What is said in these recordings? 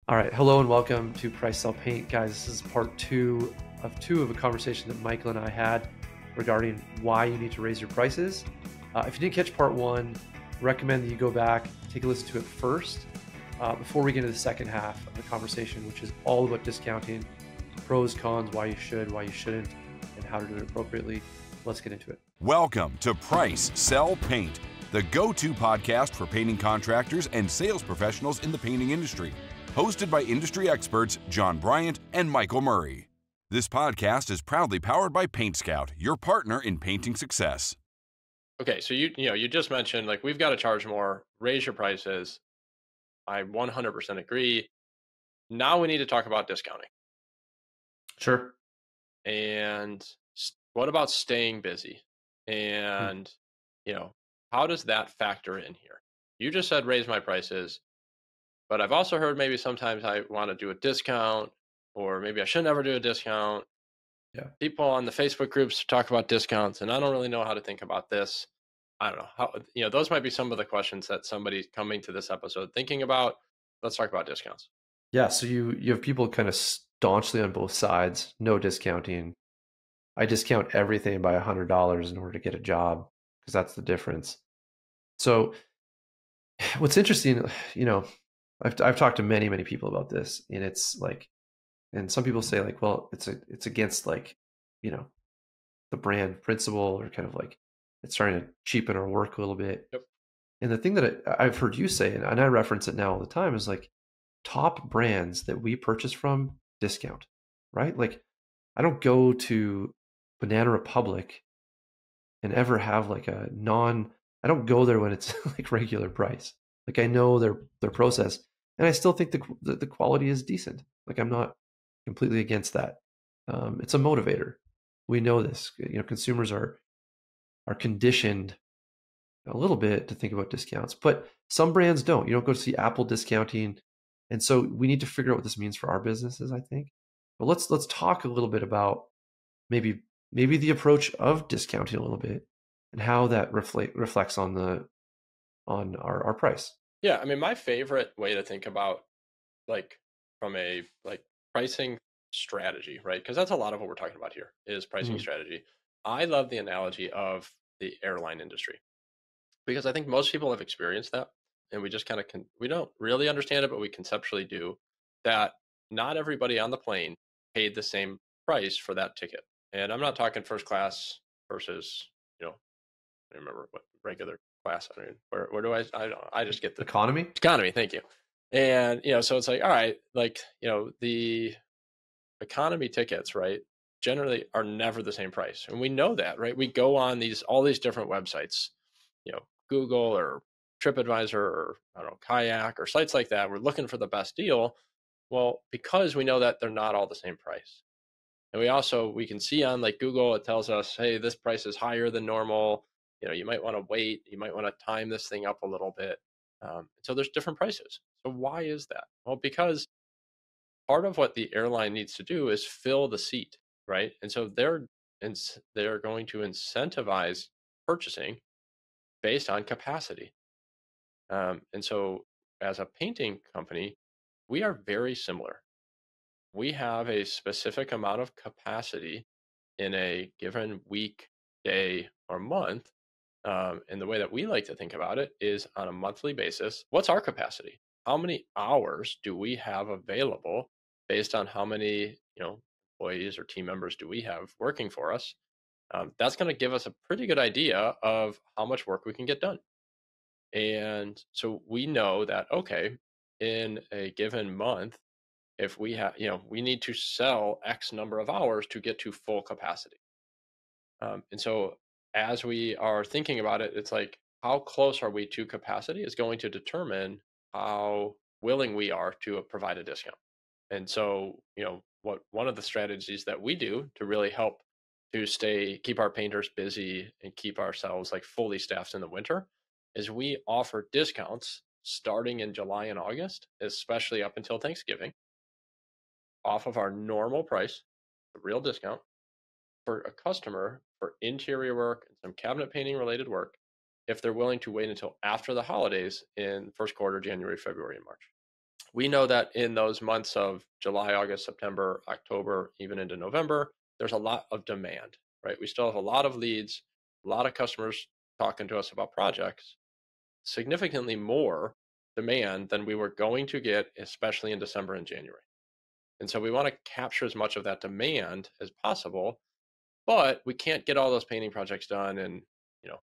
All right, hello and welcome to Price Sell Paint, guys. This is part two of a conversation that Michael and I had regarding why you need to raise your prices. If you didn't catch part one, recommend that you go back, take a listen to it first before we get into the second half of the conversation, which is all about discounting, pros, cons, why you should, why you shouldn't, and how to do it appropriately. Let's get into it. Welcome to Price Sell Paint, the go-to podcast for painting contractors and sales professionals in the painting industry. Hosted by industry experts John Bryant and Michael Murray. This podcast is proudly powered by PaintScout, your partner in painting success. Okay, so you just mentioned like we've got to charge more, raise your prices. I 100% agree. Now we need to talk about discounting. Sure. And what about staying busy? And how does that factor in here? You just said raise my prices. But I've also heard maybe sometimes I want to do a discount, or maybe I should never do a discount. Yeah. People on the Facebook groups talk about discounts, and I don't really know how to think about this. I don't know how, those might be some of the questions that somebody coming to this episode thinking about. Let's talk about discounts. Yeah. So you have people kind of staunchly on both sides, no discounting. I discount everything by $100 in order to get a job because that's the difference. So what's interesting, I've talked to many people about this, and it's like, and some people say like, well, it's against like, the brand principle, or kind of like it's starting to cheapen our work a little bit. Yep. And the thing that I've heard you say, and I reference it now all the time, is like top brands that we purchase from discount, right? Like I don't go to Banana Republic and ever have like I don't go there when it's like regular price. Like I know their process, and I still think the quality is decent. Like I'm not completely against that. It's a motivator. We know this. Consumers are conditioned a little bit to think about discounts, but some brands don't. You don't go to see Apple discounting, and so we need to figure out what this means for our businesses, I think. But let's talk a little bit about maybe the approach of discounting a little bit and how that reflects on our price. Yeah, I mean, my favorite way to think about like from a pricing strategy, right? Because that's a lot of what we're talking about here is pricing strategy. I love the analogy of the airline industry because I think most people have experienced that, and we just kind of we don't really understand it, but we conceptually do that. Not everybody on the plane paid the same price for that ticket, and I'm not talking first class versus I don't remember what regular class. I mean, where do I just get the economy. Thank you. And so it's like, all right, like the economy tickets, right, generally are never the same price, and we know that, right? We go on all these different websites, Google or TripAdvisor or I don't know, Kayak or sites like that. We're looking for the best deal. Well, because we know that they're not all the same price. And we can see on like Google, it tells us, hey, this price is higher than normal. You might want to wait. You might want to time this thing up a little bit. So there's different prices. So why is that? Well, because part of what the airline needs to do is fill the seat, right? And so they're going to incentivize purchasing based on capacity. And so as a painting company, we are very similar. We have a specific amount of capacity in a given week, day, or month. And the way that we like to think about it is on a monthly basis. What's our capacity? How many hours do we have available based on how many employees or team members do we have working for us? That's going to give us a pretty good idea of how much work we can get done. And so we know that, okay, in a given month, if we have, we need to sell X number of hours to get to full capacity. And so as we are thinking about it, it's like, how close are we to capacity is going to determine how willing we are to provide a discount. And so, one of the strategies that we do to really help to keep our painters busy and keep ourselves like fully staffed in the winter is we offer discounts starting in July and August, especially up until Thanksgiving, off of our normal price, a real discount for a customer for interior work and some cabinet painting related work if they're willing to wait until after the holidays in first quarter, January, February, and March. We know that in those months of July, August, September, October, even into November, there's a lot of demand, right? We still have a lot of leads, a lot of customers talking to us about projects, significantly more demand than we were going to get, especially in December and January. And so we want to capture as much of that demand as possible, but we can't get all those painting projects done in,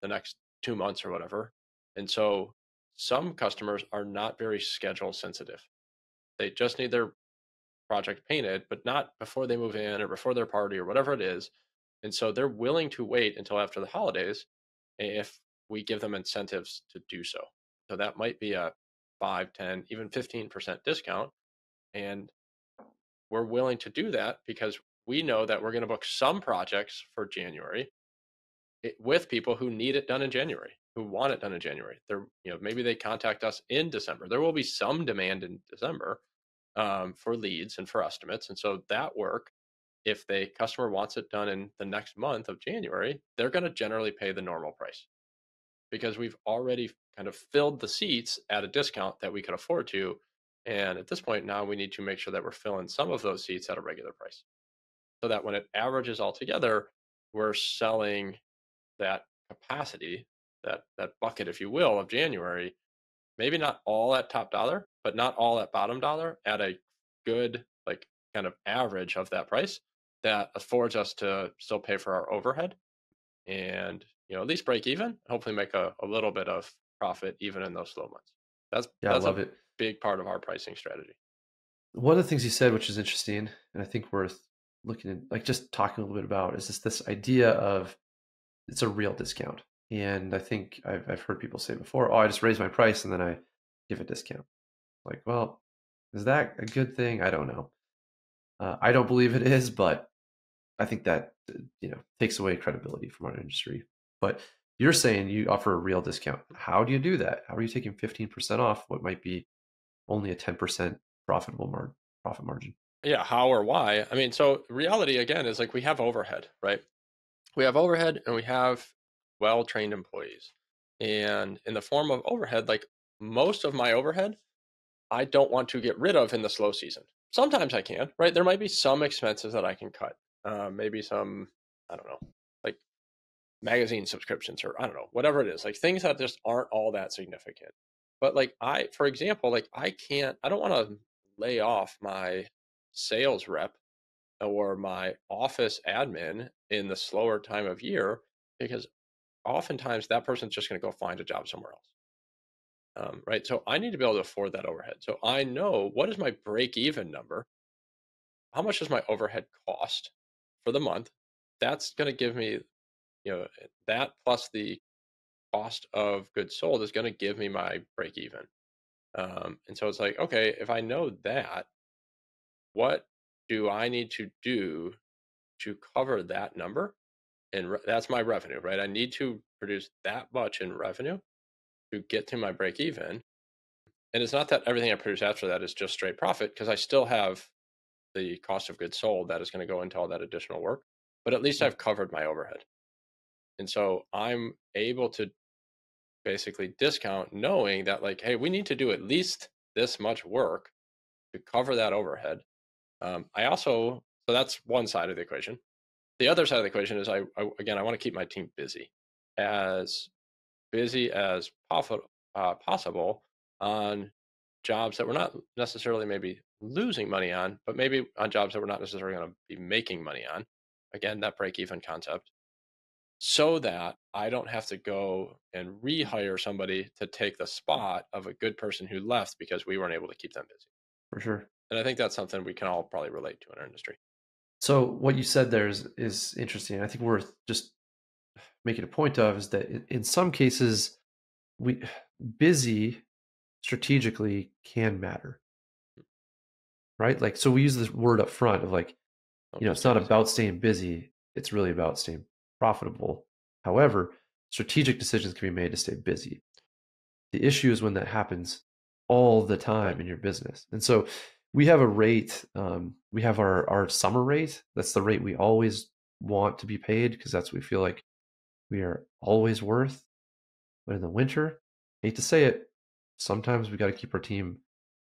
the next 2 months or whatever. And so some customers are not very schedule sensitive. They just need their project painted, but not before they move in or before their party or whatever it is. And so they're willing to wait until after the holidays if we give them incentives to do so. So that might be a 5, 10, even 15% discount. And we're willing to do that because we know that we're going to book some projects for January with people who need it done in January, who want it done in January. They're, maybe they contact us in December. There will be some demand in December for leads and for estimates. And so that work, if the customer wants it done in the next month of January, they're going to generally pay the normal price because we've already kind of filled the seats at a discount that we could afford to. And at this point now we need to make sure that we're filling some of those seats at a regular price so that when it averages all together, we're selling that capacity, that bucket, if you will, of January, maybe not all at top dollar, but not all at bottom dollar, at a good, like, kind of average of that price that affords us to still pay for our overhead and, at least break even, hopefully make a little bit of profit even in those slow months. Yeah, I That's love a it. big part of our pricing strategy. One of the things you said, which is interesting, and I think worth looking at, like just talking a little bit about, is this idea of it's a real discount. And I think I've heard people say before, oh, I just raise my price and then I give a discount. Like, well, is that a good thing? I don't know. I don't believe it is, but I think that takes away credibility from our industry. But you're saying you offer a real discount. How do you do that? How are you taking 15% off what might be only a 10% profit margin? Yeah, how or why? I mean, so reality again is like we have overhead, right? We have overhead and we have well-trained employees. And in the form of overhead, like most of my overhead, I don't want to get rid of in the slow season. Sometimes I can, right? There might be some expenses that I can cut. Maybe some, I don't know, like magazine subscriptions or I don't know, whatever it is, like things that just aren't all that significant. But like for example, like I don't want to lay off my sales rep or my office admin in the slower time of year because oftentimes that person's just going to go find a job somewhere else. Right. So I need to be able to afford that overhead. So I know what is my break even number? How much does my overhead cost for the month? That's going to give me, that plus the cost of goods sold is going to give me my break even. And so it's like, okay, if I know that, what do I need to do to cover that number? And that's my revenue, right? I need to produce that much in revenue to get to my break even. And it's not that everything I produce after that is just straight profit because I still have the cost of goods sold that is going to go into all that additional work, but at least I've covered my overhead. And so I'm able to basically discount knowing that like, hey, we need to do at least this much work to cover that overhead. So that's one side of the equation. The other side of the equation is again, I want to keep my team as busy as possible on jobs that we're not necessarily maybe losing money on, but maybe on jobs that we're not necessarily going to be making money on. Again, that break even concept, so that I don't have to go and rehire somebody to take the spot of a good person who left because we weren't able to keep them busy. For sure. And I think that's something we can all probably relate to in our industry. So what you said there is interesting. I think worth just making a point of is that in some cases, we busy strategically can matter, right? Like, so we use this word up front of like, it's not about staying busy. It's really about staying profitable. However, strategic decisions can be made to stay busy. The issue is when that happens all the time in your business. And so we have a rate. We have our summer rate. That's the rate we always want to be paid because that's what we feel like we are always worth. But in the winter, hate to say it, sometimes we got to keep our team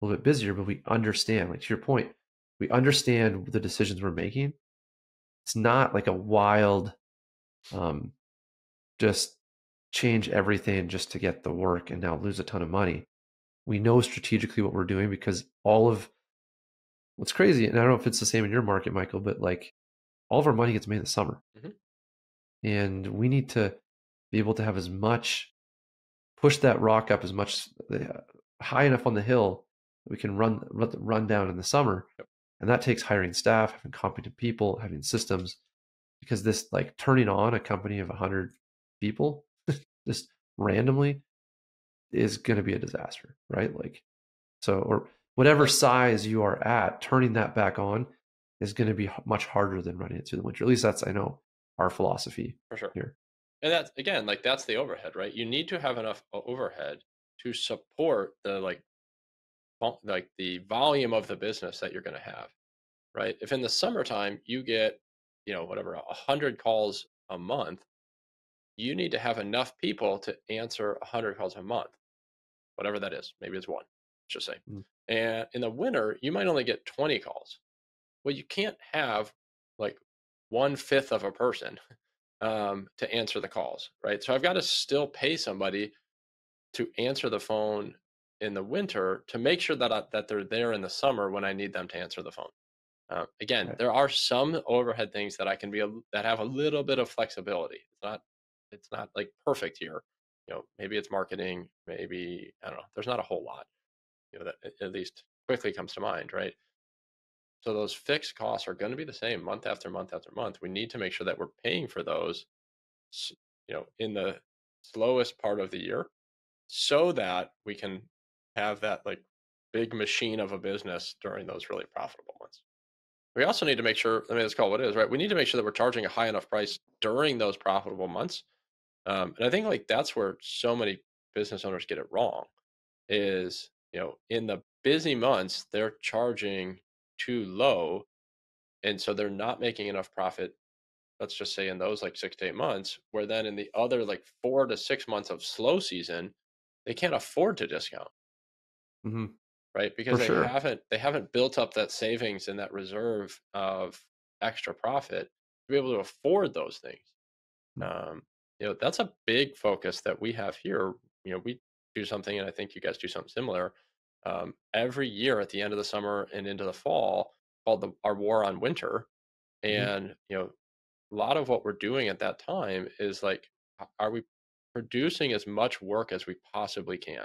little bit busier, but we understand, like to your point, we understand the decisions we're making. It's not like a wild, um, just change everything just to get the work and now lose a ton of money. We know strategically what we're doing because all of what's crazy, and I don't know if it's the same in your market, Michael, but like all of our money gets made in the summer. Hmm. And we need to be able to have as much, push that rock up as much high enough on the hill that we can run down in the summer. Yep. And that takes hiring staff, having competent people, having systems, because this like turning on a company of 100 people just randomly is going to be a disaster, right? Like, so, or whatever size you are at, turning that back on is going to be much harder than running it through the winter. At least that's, I know, our philosophy For sure. here. And that's, again, like that's the overhead, right? You need to have enough overhead to support the like the volume of the business that you're going to have, right? If in the summertime you get, whatever, 100 calls a month, you need to have enough people to answer 100 calls a month, whatever that is. Maybe it's one, let's just say. Mm. And in the winter, you might only get 20 calls. Well, you can't have like 1/5 of a person to answer the calls, right? So I've got to still pay somebody to answer the phone in the winter to make sure that they're there in the summer when I need them to answer the phone. Again, Right. there are some overhead things that I can that have a little bit of flexibility. It's not like perfect here. Maybe it's marketing. Maybe I don't know. There's not a whole lot. That at least quickly comes to mind, right? So those fixed costs are going to be the same month after month after month. We need to make sure that we're paying for those, in the slowest part of the year, so that we can have that like big machine of a business during those really profitable months. We also need to make sure, I mean, let's call it what it is, right? We need to make sure that we're charging a high enough price during those profitable months. And I think like that's where so many business owners get it wrong is, in the busy months, they're charging too low. And so they're not making enough profit, let's just say in those like 6 to 8 months, where then in the other like 4 to 6 months of slow season, they can't afford to discount, Mm-hmm. right? Because For they sure. haven't built up that savings and that reserve of extra profit to be able to afford those things. Mm-hmm. Um, that's a big focus that we have here. We do something, and I think you guys do something similar every year at the end of the summer and into the fall, called our War on Winter. Mm-hmm. And a lot of what we're doing at that time is like, are we producing as much work as we possibly can?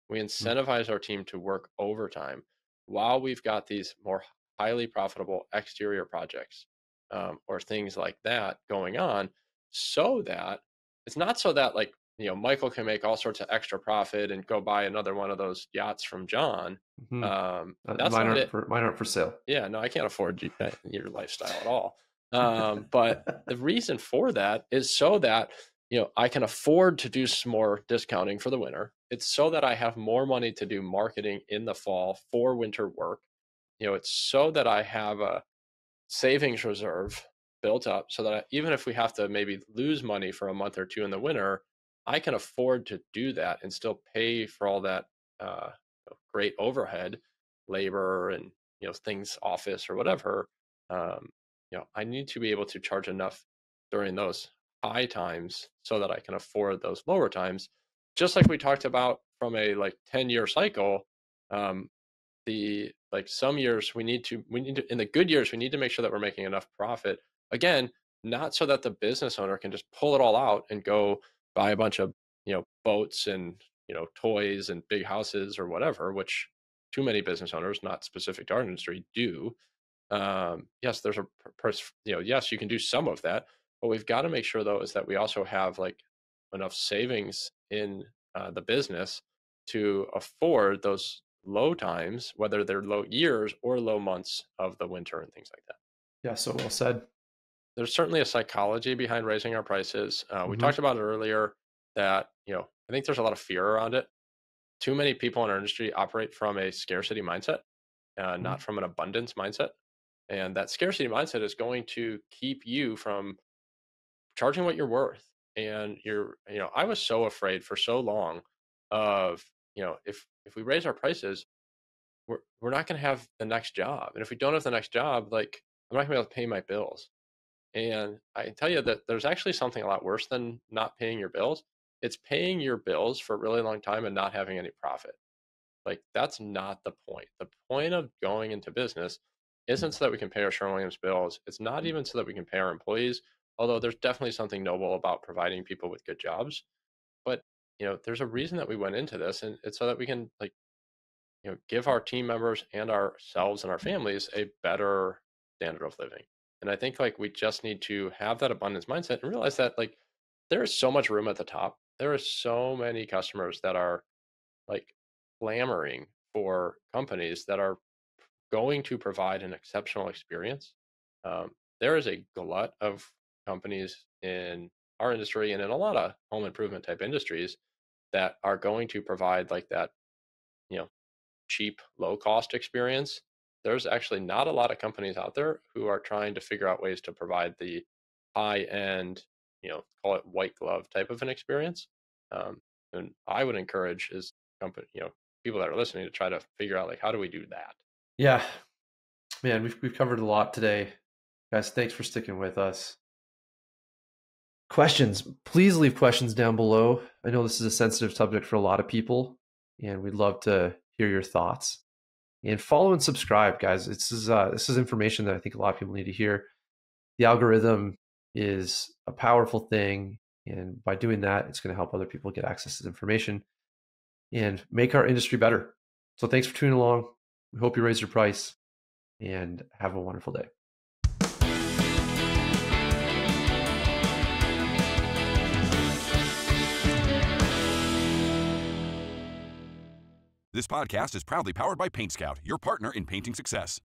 We incentivize our team to work overtime while we've got these more highly profitable exterior projects, or things like that going on, so that it's not so that like, Michael can make all sorts of extra profit and go buy another one of those yachts from John. Mm-hmm. That's not it. Mine aren't for sale. Yeah, no, I can't afford your lifestyle at all. But the reason for that is so that, I can afford to do some more discounting for the winter. It's so that I have more money to do marketing in the fall for winter work. It's so that I have a savings reserve built up so that even if we have to maybe lose money for a month or two in the winter, I can afford to do that and still pay for all that great overhead, labor, and things, office or whatever. Um, I need to be able to charge enough during those high times so that I can afford those lower times. Just like we talked about from a like 10-year cycle, um, the like some years we need to in the good years we need to make sure that we're making enough profit, again, not so that the business owner can just pull it all out and go buy a bunch of boats and toys and big houses or whatever, which too many business owners, not specific to our industry, do. Yes, there's yes, you can do some of that, but we've got to make sure though is that we also have like enough savings in the business to afford those low times, whether they're low years or low months of the winter and things like that. Yeah, so well said. There's certainly a psychology behind raising our prices. We Mm-hmm. talked about it earlier that, I think there's a lot of fear around it. Too many people in our industry operate from a scarcity mindset, Mm-hmm. not from an abundance mindset. And that scarcity mindset is going to keep you from charging what you're worth. And I was so afraid for so long of, if we raise our prices, we're not going to have the next job. And if we don't have the next job, like I'm not going to be able to pay my bills. And I can tell you that there's actually something a lot worse than not paying your bills. It's paying your bills for a really long time and not having any profit. Like that's not the point. The point of going into business isn't so that we can pay our Sherwin-Williams bills. It's not even so that we can pay our employees, although there's definitely something noble about providing people with good jobs. But there's a reason that we went into this, and it's so that we can like give our team members and ourselves and our families a better standard of living. And I think like we just need to have that abundance mindset and realize that like there is so much room at the top. There are so many customers that are like clamoring for companies that are going to provide an exceptional experience. There is a glut of companies in our industry and in a lot of home improvement type industries that are going to provide like that, you know, cheap, low cost experience. There's actually not a lot of companies out there who are trying to figure out ways to provide the high end, call it white glove type of an experience. And I would encourage is company, people that are listening to try to figure out like how do we do that? Yeah, man, we've covered a lot today, guys. Thanks for sticking with us. Questions, please leave questions down below. I know this is a sensitive subject for a lot of people, and we'd love to hear your thoughts. And follow and subscribe, guys. This is information that I think a lot of people need to hear. The algorithm is a powerful thing, and by doing that, it's going to help other people get access to this information and make our industry better. So thanks for tuning along. We hope you raise your price, and have a wonderful day. This podcast is proudly powered by PaintScout, your partner in painting success.